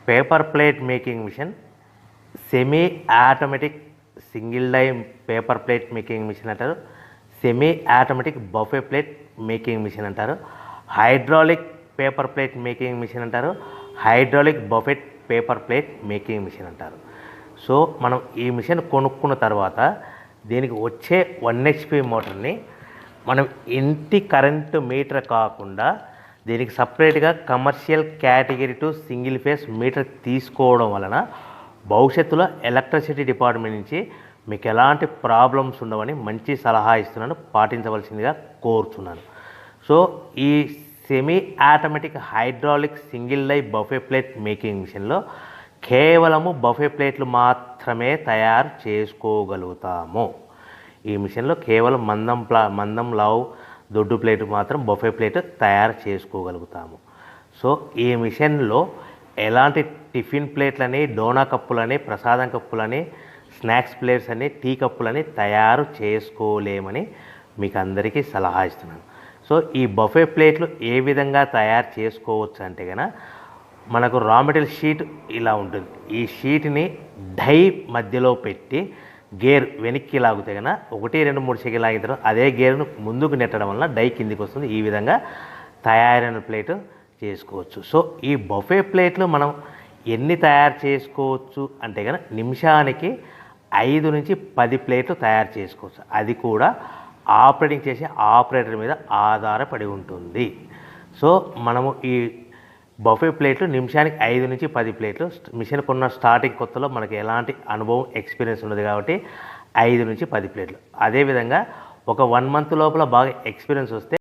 Paper plate making machine, semi automatic single die paper plate making machine అంటారు, semi automatic buffet plate making machine అంటారు, hydraulic paper plate making machine అంటారు, hydraulic buffet paper plate making machine అంటారు. So మనం ఈ machine కొనుక్కున్న తర్వాత దీనికి వచ్చే 1 HP మోటార్ని మనం ఇంటి కరెంటు మీటర్ కాకుండా దీనికి సపరేట్గా commercial category to single phase metre తీసుకోవడం వలన భవిష్యత్తులో ఎలక్ట్రిసిటీ డిపార్ట్మెంట్ నుంచి మీకు ఎలాంటి ప్రాబ్లమ్స్ ఉండవని మంచి సలహా ఇస్తున్నాను, పాటించవలసిందిగా కోరుతున్నాను. సో ఈ semi automatic hydraulic single die buffet plate making మిషన్లో కేవలము బఫే ప్లేట్లు మాత్రమే తయారు చేసుకోగలుగుతాము. ఈ మిషన్లో కేవలం మందం లావు దొడ్డు ప్లేట్ మాత్రం బఫే ప్లేట్ తయారు చేసుకోగలుగుతాము. సో ఈ మిషన్లో ఎలాంటి టిఫిన్ ప్లేట్లని, డోనా కప్పులని, ప్రసాదం కప్పులని, స్నాక్స్ ప్లేట్స్ అని, టీ కప్పులని తయారు చేసుకోలేమని మీకు అందరికీ సలహా ఇస్తున్నాను. సో ఈ బఫే ప్లేట్లు ఏ విధంగా తయారు చేసుకోవచ్చు అంటే కనుక మనకు రా మెటీరియల్ షీట్ ఇలా ఉంటుంది. ఈ షీట్ని డై మధ్యలో పెట్టి గేర్ వెనక్కి లాగితే కనుక 1, 2, 3 సెకండ్లు లాగిన తర్వాత అదే గేర్ను ముందుకు నెట్టడం వలన డై కిందికి వస్తుంది. ఈ విధంగా తయారైన ప్లేట్ చేసుకోవచ్చు. సో ఈ బఫే ప్లేట్లు మనం ఎన్ని తయారు చేసుకోవచ్చు అంటే కనుక నిమిషానికి 5 నుంచి 10 ప్లేట్లు తయారు చేసుకోవచ్చు. అది కూడా ఆపరేటింగ్ చేసే ఆపరేటర్ మీద ఆధారపడి ఉంటుంది. సో మనము ఈ బఫే ప్లేట్లు నిమిషానికి 5 నుంచి 10 ప్లేట్లు. మిషన్ కొన్న స్టార్టింగ్ కొత్తలో మనకి ఎలాంటి అనుభవం ఎక్స్పీరియన్స్ ఉండదు కాబట్టి 5 నుంచి 10 ప్లేట్లు. అదేవిధంగా ఒక 1 మంత్ లోపల బాగా ఎక్స్పీరియన్స్ వస్తే